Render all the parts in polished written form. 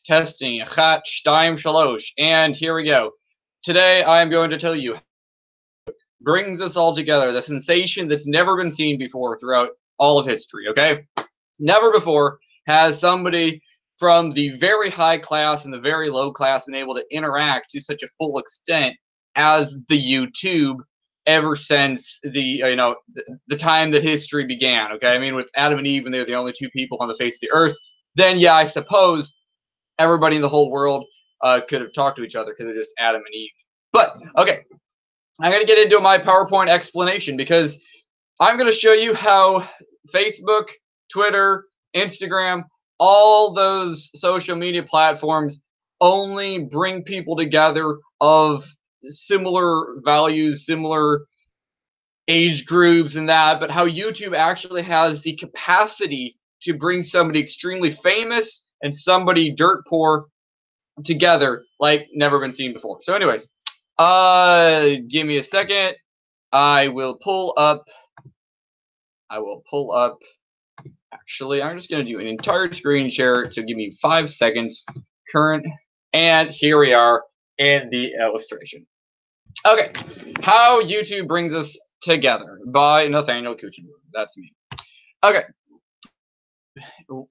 Testing. Chat Stein Shalosh. And here we go. Today I am going to tell you brings us all together, the sensation that's never been seen before throughout all of history, okay? Never before has somebody from the very high class and the very low class been able to interact to such a full extent as the YouTube ever since the time that history began, okay? I mean, with Adam and Eve, and they're the only two people on the face of the earth, then yeah, I suppose everybody in the whole world could have talked to each other because they're just Adam and Eve. But, okay, I'm going to get into my PowerPoint explanation because I'm going to show you how Facebook, Twitter, Instagram, all those social media platforms only bring people together of similar values, similar age groups and that, but how YouTube actually has the capacity to bring somebody extremely famous and somebody dirt poor together like never been seen before. So anyways, give me a second. I will pull up, actually, I'm just going to do an entire screen share, so give me 5 seconds, current, and here we are in the illustration. Okay, how YouTube brings us together by Nathaniel Kuchenberg. That's me. Okay,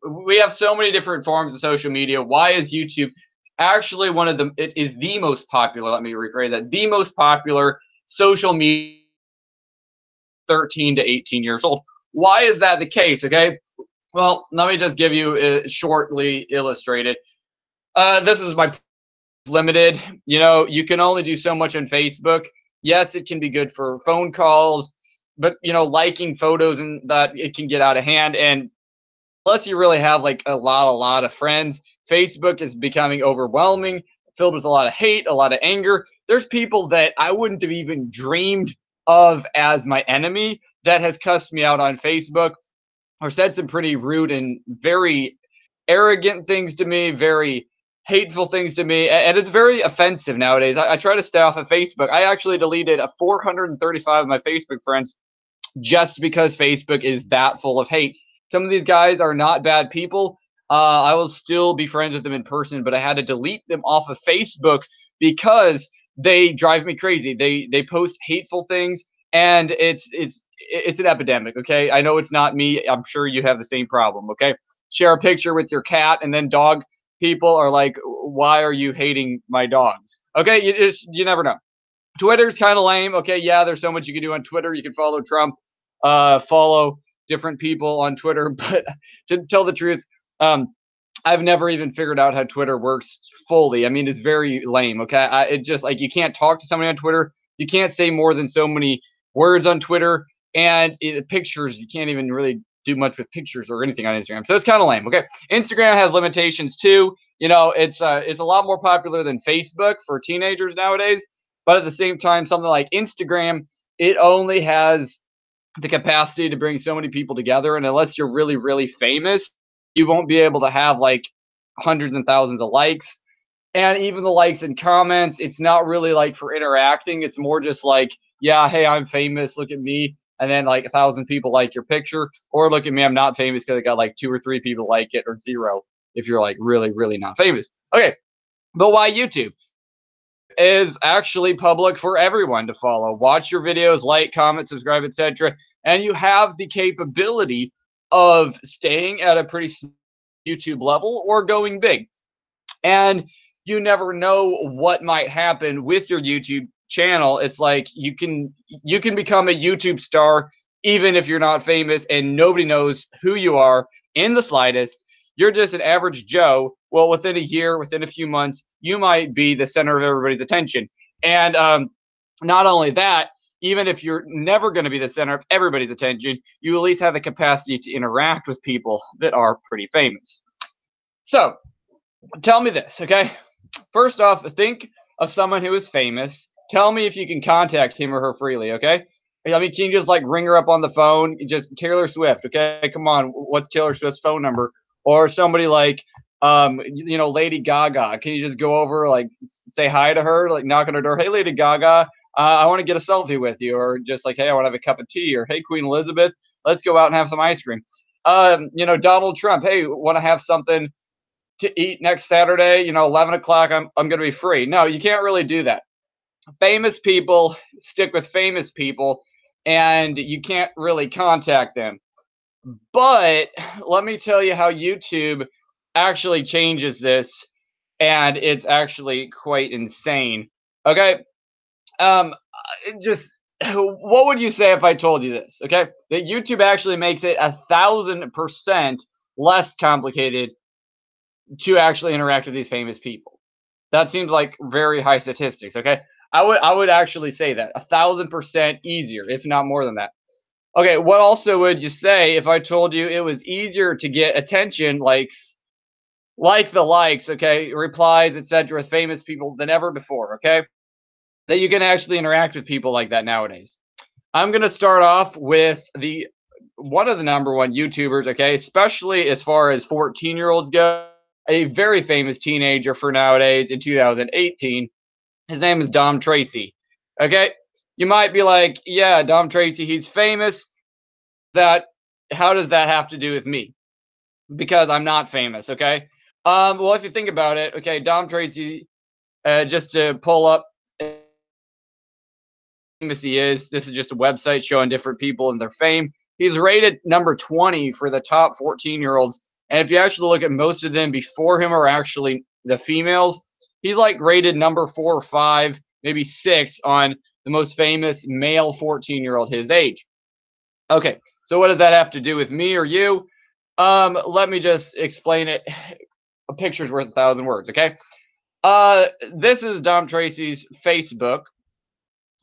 we have so many different forms of social media. Why is YouTube actually one of them? It is the most popular, let me rephrase that, the most popular social media 13 to 18 years old. Why is that the case? Okay, well, let me just give you it shortly illustrated. This is my limited. You know, you can only do so much on Facebook. Yes, it can be good for phone calls, but you know, liking photos and that, it can get out of hand. And unless you really have like a lot of friends, Facebook is becoming overwhelming, filled with a lot of hate, a lot of anger. There's people that I wouldn't have even dreamed of as my enemy that has cussed me out on Facebook or said some pretty rude and very arrogant things to me, very hateful things to me, and it's very offensive nowadays. I try to stay off of Facebook. I actually deleted 435 of my Facebook friends just because Facebook is that full of hate. Some of these guys are not bad people. I will still be friends with them in person, but I had to delete them off of Facebook because they drive me crazy. They post hateful things, and it's an epidemic. Okay, I know it's not me. I'm sure you have the same problem. Okay, share a picture with your cat, and then dog people are like, why are you hating my dogs? Okay, you never know. Twitter's kind of lame. Okay, yeah, there's so much you can do on Twitter. You can follow Trump, follow different people on Twitter, but to tell the truth, I've never even figured out how Twitter works fully. I mean, it's very lame. Okay, it just like you can't talk to somebody on Twitter. You can't say more than so many words on Twitter, and pictures, you can't even really do much with pictures or anything on Instagram. So it's kind of lame. Okay, Instagram has limitations too. You know, it's a lot more popular than Facebook for teenagers nowadays. But at the same time, something like Instagram, it only has the capacity to bring so many people together, and unless you're really famous, you won't be able to have like hundreds and thousands of likes. And even the likes and comments, it's not really like for interacting. It's more just like, yeah, hey, I'm famous, look at me. And then like 1,000 people like your picture, or look at me, I'm not famous because I got like 2 or 3 people like it, or 0 if you're like really not famous. Okay, but why YouTube? Is actually public for everyone to follow. Watch your videos, like, comment, subscribe, etc. And you have the capability of staying at a pretty YouTube level or going big. And you never know what might happen with your YouTube channel. It's like you can become a YouTube star even if you're not famous and nobody knows who you are in the slightest. You're just an average Joe. Well, within a year, within a few months, you might be the center of everybody's attention. And not only that, even if you're never going to be the center of everybody's attention, you at least have the capacity to interact with people that are pretty famous. So, tell me this, okay? First off, think of someone who is famous. Tell me if you can contact him or her freely, okay? I mean, can you just like ring her up on the phone? Just Taylor Swift, okay? Come on, what's Taylor Swift's phone number? Or somebody like, Lady Gaga. Can you just go over, like, say hi to her, like knock on her door? Hey, Lady Gaga, I want to get a selfie with you. Or just like, hey, I want to have a cup of tea. Or hey, Queen Elizabeth, let's go out and have some ice cream. Donald Trump, hey, want to have something to eat next Saturday, 11 o'clock, I'm going to be free. No, you can't really do that. Famous people stick with famous people, and you can't really contact them. But let me tell you how YouTube actually changes this, and it's actually quite insane. Okay, just what would you say if I told you this? Okay, that YouTube actually makes it 1,000% less complicated to actually interact with these famous people. That seems like very high statistics. Okay, I would actually say that 1,000% easier, if not more than that. Okay, what also would you say if I told you it was easier to get attention, likes, okay, replies, etc., with famous people than ever before? Okay, that you can actually interact with people like that nowadays. I'm gonna start off with the one of the number one YouTubers, okay, especially as far as 14-year-olds go. A very famous teenager for nowadays in 2018. His name is Dom Tracy. Okay, you might be like, yeah, Dom Tracy, he's famous. That How does that have to do with me? Because I'm not famous. Okay. Well, if you think about it, okay, Dom Tracy, just to pull up famous he is. This is just a website showing different people and their fame. He's rated number 20 for the top 14-year-olds. And if you actually look at most of them before him are actually the females, he's like rated number 4 or 5, maybe 6 on the most famous male 14-year-old his age. Okay, so what does that have to do with me or you? Let me just explain it. A picture's worth 1,000 words, okay? This is Dom Tracy's Facebook.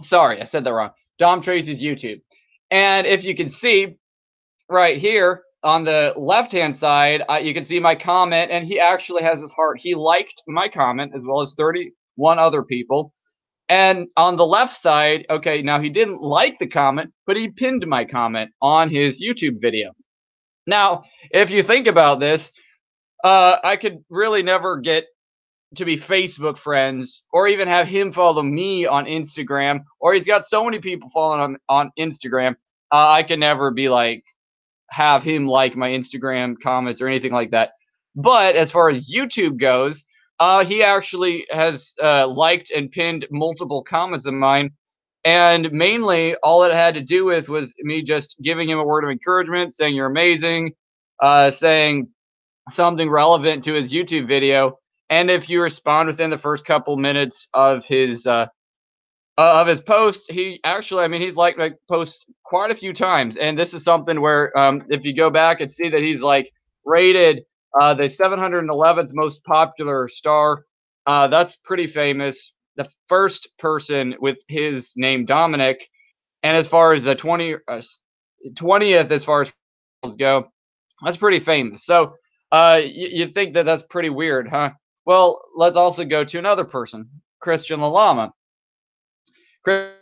Sorry, I said that wrong. Dom Tracy's YouTube. And if you can see right here on the left-hand side, you can see my comment, and he actually has his heart. He liked my comment as well as 31 other people. And on the left side, okay, now he didn't like the comment, but he pinned my comment on his YouTube video. Now, if you think about this, I could really never get to be Facebook friends or even have him follow me on Instagram, or he's got so many people following him on Instagram. I could never be like, have him like my Instagram comments or anything like that. But as far as YouTube goes, he actually has liked and pinned multiple comments of mine. And mainly all it had to do with was me just giving him a word of encouragement, saying you're amazing, saying something relevant to his YouTube video. And if you respond within the first couple minutes of his post, he actually, I mean, he's liked my posts quite a few times. And this is something where, if you go back and see that he's like rated the 711th most popular star, that's pretty famous. The first person with his name Dominic, and as far as the 20th, as far as go, that's pretty famous. So, you think that that's pretty weird, huh? Well, let's also go to another person, Christian Lalama. Chris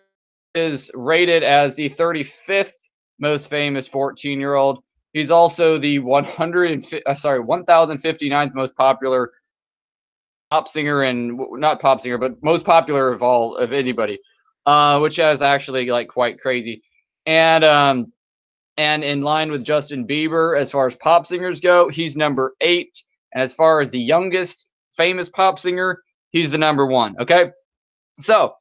is rated as the 35th most famous 14-year-old. He's also the 1059th most popular pop singer, and not pop singer, but most popular of anybody, which is actually like quite crazy. And in line with Justin Bieber as far as pop singers go, he's number 8. And as far as the youngest famous pop singer, he's the number 1. Okay, so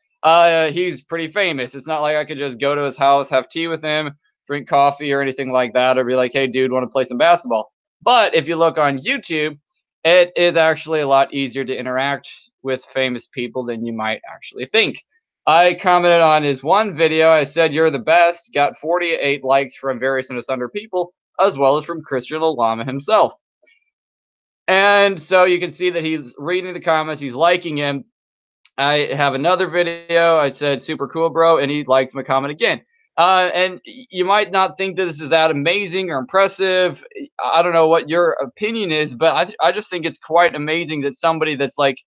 he's pretty famous. It's not like I could just go to his house, have tea with him, drink coffee or anything like that, or be like, hey, dude, want to play some basketball? But if you look on YouTube, it is actually a lot easier to interact with famous people than you might actually think. I commented on his one video. I said, you're the best. Got 48 likes from various and asunder people, as well as from Christian Lalama himself. And so you can see that he's reading the comments. He's liking him. I have another video. I said, super cool, bro. And he likes my comment again. And you might not think that this is that amazing or impressive. I don't know what your opinion is, but I just think it's quite amazing that somebody that's like,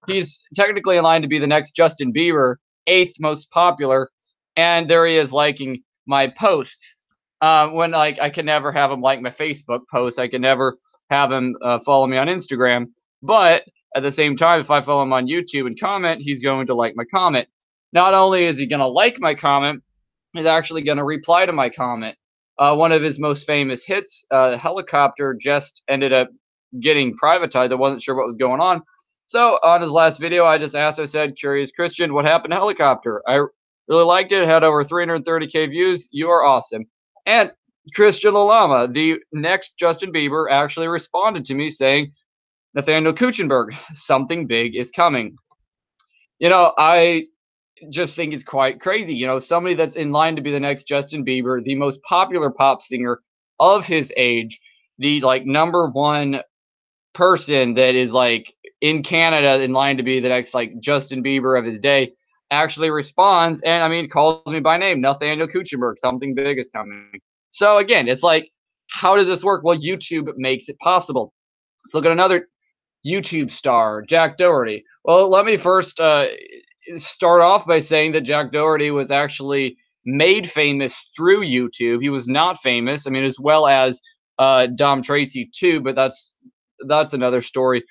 he's technically in line to be the next Justin Bieber, 8th most popular, and there he is liking my posts. When like I can never have him like my Facebook posts. I can never have him follow me on Instagram. But at the same time, if I follow him on YouTube and comment, he's going to like my comment. Not only is he going to like my comment, he's actually going to reply to my comment. One of his most famous hits, Helicopter, just ended up getting privatized. I wasn't sure what was going on. So on his last video, I just asked, I said, "Curious Christian, what happened to Helicopter? I really liked it. It had over 330K views. You are awesome." And Christian Lalama, the next Justin Bieber, actually responded to me saying, "Nathaniel Kuchenberg, something big is coming." I just think it's quite crazy. Somebody that's in line to be the next Justin Bieber, the most popular pop singer of his age, the like number one person that is like in Canada in line to be the next like Justin Bieber of his day, actually responds and I mean calls me by name, Nathaniel Kuchenberg, something big is coming. So again, it's like, how does this work? Well, YouTube makes it possible. Let's look at another YouTube star, Jack Doherty. Well, let me first start off by saying that Jack Doherty was actually made famous through YouTube. He was not famous, I mean, as well as Dom Tracy too, but that's another story.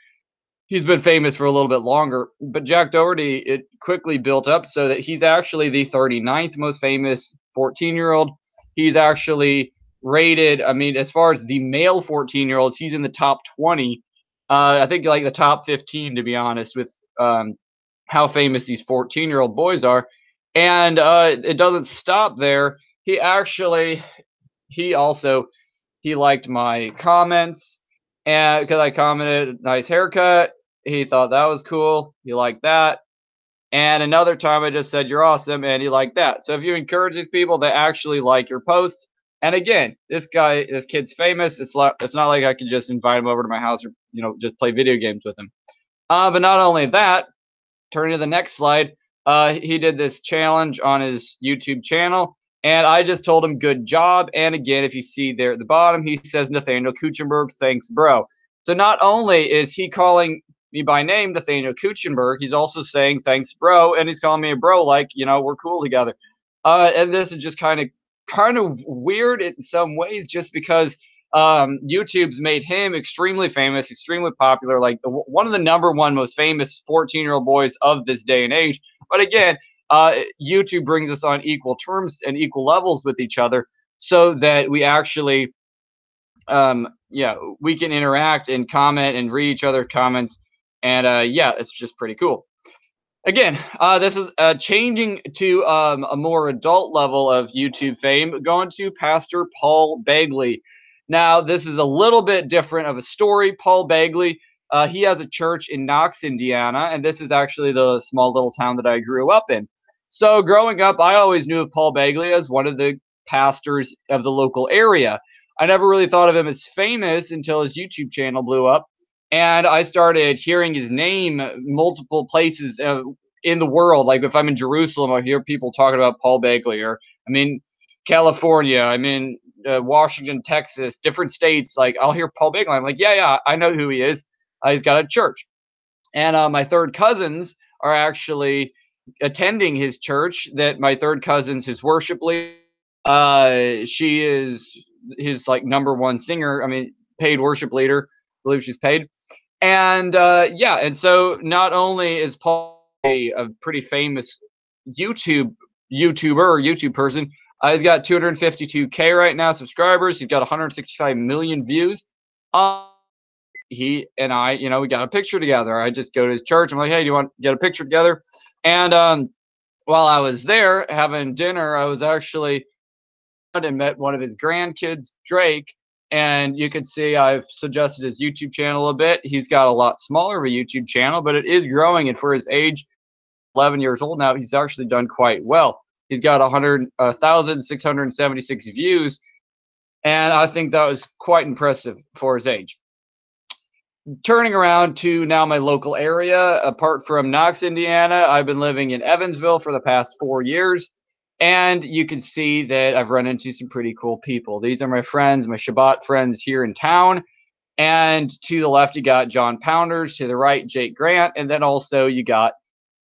He's been famous for a little bit longer, but Jack Doherty, it quickly built up so that he's actually the 39th most famous 14-year-old. He's actually rated, I mean, as far as the male 14-year-olds, he's in the top 20. I think like the top 15, to be honest, with how famous these 14-year-old boys are. And it doesn't stop there. He liked my comments, and because I commented nice haircut, he thought that was cool. He liked that. And another time I just said you're awesome, and he liked that. So if you encourage these people, they actually like your posts. And again, this kid's famous. It's not like I could just invite him over to my house or just play video games with him. But not only that, turning to the next slide, he did this challenge on his YouTube channel, and I just told him good job. And again, if you see there at the bottom, he says Nathaniel Kuchenberg, thanks, bro. So not only is he calling me by name, Nathaniel Kuchenberg, he's also saying thanks, bro, and he's calling me a bro, like we're cool together. And this is just kind of weird in some ways, just because YouTube's made him extremely famous, extremely popular, like one of the number one most famous 14-year-old boys of this day and age. But again, YouTube brings us on equal terms and equal levels with each other, so that we actually, we can interact and comment and read each other's comments, and it's just pretty cool. Again, this is changing to a more adult level of YouTube fame, going to Pastor Paul Begley. Now, this is a little bit different of a story. Paul Begley, he has a church in Knox, Indiana, and this is actually the small little town that I grew up in. So growing up, I always knew of Paul Begley as one of the pastors of the local area. I never really thought of him as famous until his YouTube channel blew up, and I started hearing his name multiple places in the world. Like if I'm in Jerusalem, I hear people talking about Paul Begley, or I'm in California, I'm in Washington, Texas, different states. Like I'll hear Paul Begley. I'm like, yeah, I know who he is. He's got a church. And my third cousins are actually attending his church. That my third cousin's his worship leader. She is his like number one singer. I mean, paid worship leader. I believe she's paid. And and so not only is Paul a pretty famous YouTube person, he's got 252K right now subscribers. He's got 165 million views. He and I, we got a picture together. I just go to his church. I'm like, hey, do you want to get a picture together? And while I was there having dinner, I was actually and met one of his grandkids, Drake. And you can see I've suggested his YouTube channel a bit. He's got a lot smaller of a YouTube channel, but it is growing. And for his age, 11 years old now, he's actually done quite well. He's got 1,676 views, and I think that was quite impressive for his age. Turning around to now my local area, apart from Knox, Indiana, I've been living in Evansville for the past 4 years, and you can see that I've run into some pretty cool people. These are my friends, my Shabbat friends here in town, and to the left you got John Pounders, to the right Jake Grant, and then also you got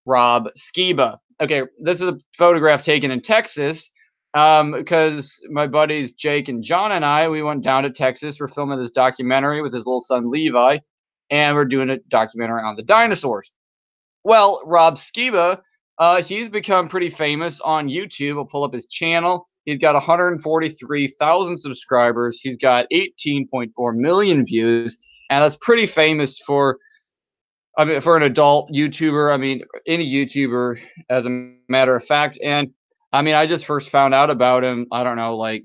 Rob Skiba. Okay, this is a photograph taken in Texas because my buddies Jake and John and I, we went down to Texas. We're filming this documentary with his little son Levi, and we're doing a documentary on the dinosaurs. Well, Rob Skiba, he's become pretty famous on YouTube. I'll pull up his channel. He's got 143,000 subscribers. He's got 18.4 million views. and that's pretty famous for, I mean, for an adult YouTuber. I mean, any YouTuber, as a matter of fact. And I mean, I just first found out about him, I don't know, like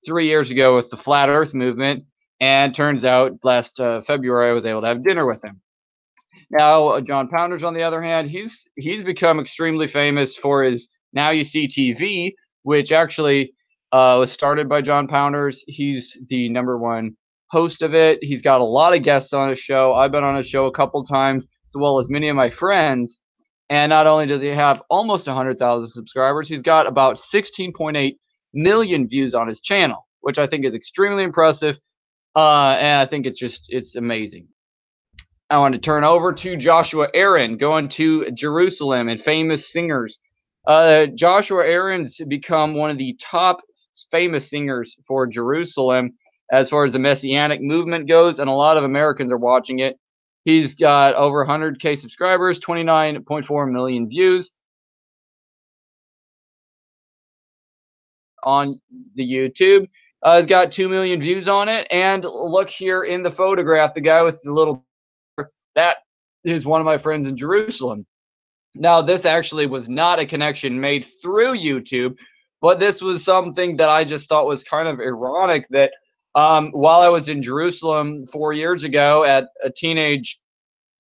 3 years ago with the Flat Earth movement. And turns out last February I was able to have dinner with him. Now, John Pounders, on the other hand, he's become extremely famous for his Now You See TV, which actually was started by John Pounders. He's the number one host of it. He's got a lot of guests on his show. I've been on his show a couple times, as well as many of my friends. And not only does he have almost 100,000 subscribers, he's got about 16.8 million views on his channel, which I think is extremely impressive. And I think it's amazing. I want to turn over to Joshua Aaron, going to Jerusalem and famous singers. Joshua Aaron's become one of the top famous singers for Jerusalem as far as the Messianic movement goes, and a lot of Americans are watching it. He's got over 100K subscribers, 29.4 million views on the YouTube. He's got 2 million views on it. And look here in the photograph, the guy with the little, that is one of my friends in Jerusalem. Now, this actually was not a connection made through YouTube, but this was something that I just thought was kind of ironic that while I was in Jerusalem 4 years ago at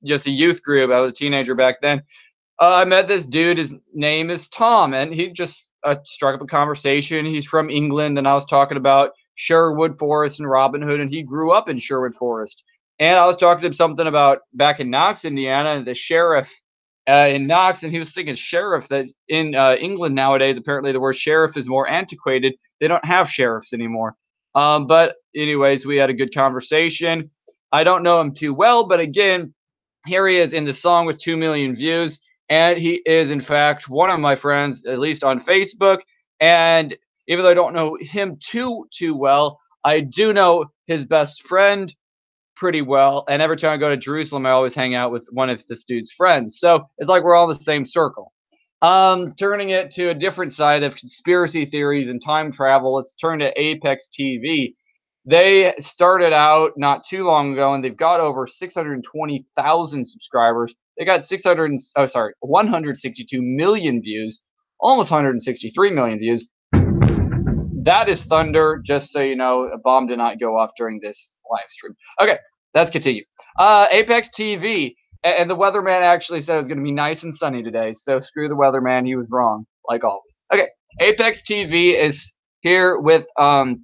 just a youth group, I was a teenager back then, I met this dude. His name is Tom, and he just struck up a conversation. He's from England, and I was talking about Sherwood Forest and Robin Hood, and he grew up in Sherwood Forest. And I was talking to him something about back in Knox, Indiana, and the sheriff in Knox, and he was thinking sheriff, that in England nowadays, apparently the word sheriff is more antiquated. They don't have sheriffs anymore. But anyways, we had a good conversation. I don't know him too well, but again, here he is in the song with 2 million views. And he is, in fact, one of my friends, at least on Facebook. And even though I don't know him too well, I do know his best friend pretty well. And every time I go to Jerusalem, I always hang out with one of this dude's friends. So it's like we're all in the same circle. Turning it to a different side of conspiracy theories and time travel, let's turn to Apex TV. They started out not too long ago, and they've got over 620,000 subscribers. They got 162 million views, almost 163 million views. That is thunder, just so you know. A bomb did not go off during this live stream. Okay, let's continue. Apex TV, and the weatherman actually said it was going to be nice and sunny today, so screw the weatherman. He was wrong, like always. Okay, Apex TV is here with a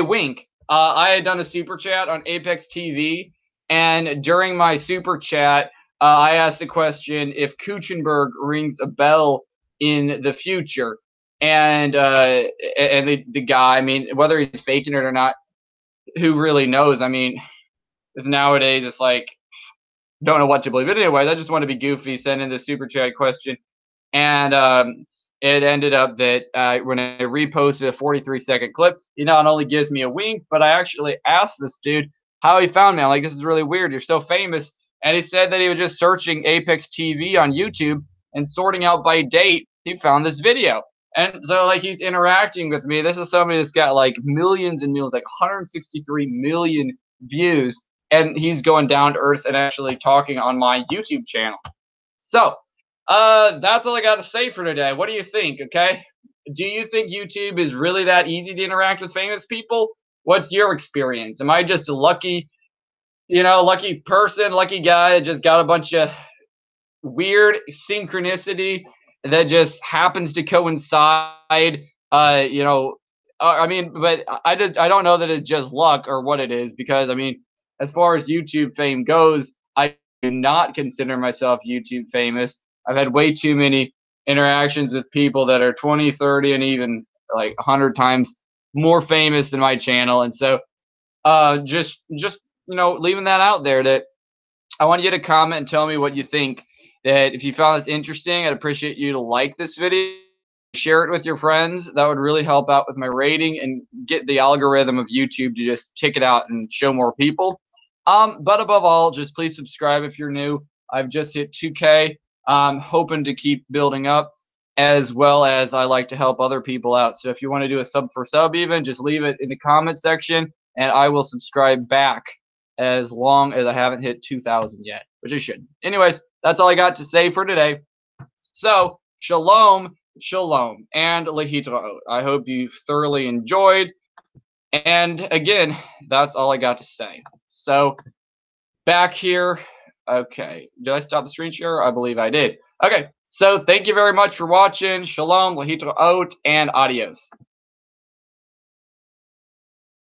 wink. I had done a super chat on Apex TV, and during my super chat, I asked the question if Kuchenberg rings a bell in the future. And the guy, I mean, whether he's faking it or not, who really knows? I mean, nowadays it's like, don't know what to believe. But anyways, I just want to be goofy, send in the super chat question, and it ended up that when I reposted a 43-second clip, he not only gives me a wink, but I actually asked this dude how he found me. I'm like, this is really weird. You're so famous. And he said that he was just searching Apex TV on YouTube and sorting out by date. He found this video. And so, like, he's interacting with me. This is somebody that's got, like, millions and millions, like 163 million views. And he's going down to earth and actually talking on my YouTube channel. So, that's all I got to say for today. What do you think, okay? Do you think YouTube is really that easy to interact with famous people? What's your experience? Am I just a lucky person, lucky guy that just got a bunch of weird synchronicity that just happens to coincide? I mean, but I don't know that it's just luck or what it is, because I mean, as far as YouTube fame goes, I do not consider myself YouTube famous. I've had way too many interactions with people that are 20, 30, and even like 100 times more famous than my channel. And so just leaving that out there, that I want you to comment and tell me what you think. That if you found this interesting, I'd appreciate you to like this video, share it with your friends. That would really help out with my rating and get the algorithm of YouTube to just kick it out and show more people. But above all, just please subscribe if you're new. I've just hit 2K. I'm hoping to keep building up, as well as I like to help other people out. So if you want to do a sub for sub even, just leave it in the comment section and I will subscribe back. as long as I haven't hit 2,000 yet, which I shouldn't. Anyways, that's all I got to say for today. So, shalom, shalom, and lehitraot. I hope you thoroughly enjoyed. And again, that's all I got to say. So, back here. Okay, did I stop the screen share? I believe I did. Okay, so thank you very much for watching. Shalom, lehitraot, and adios.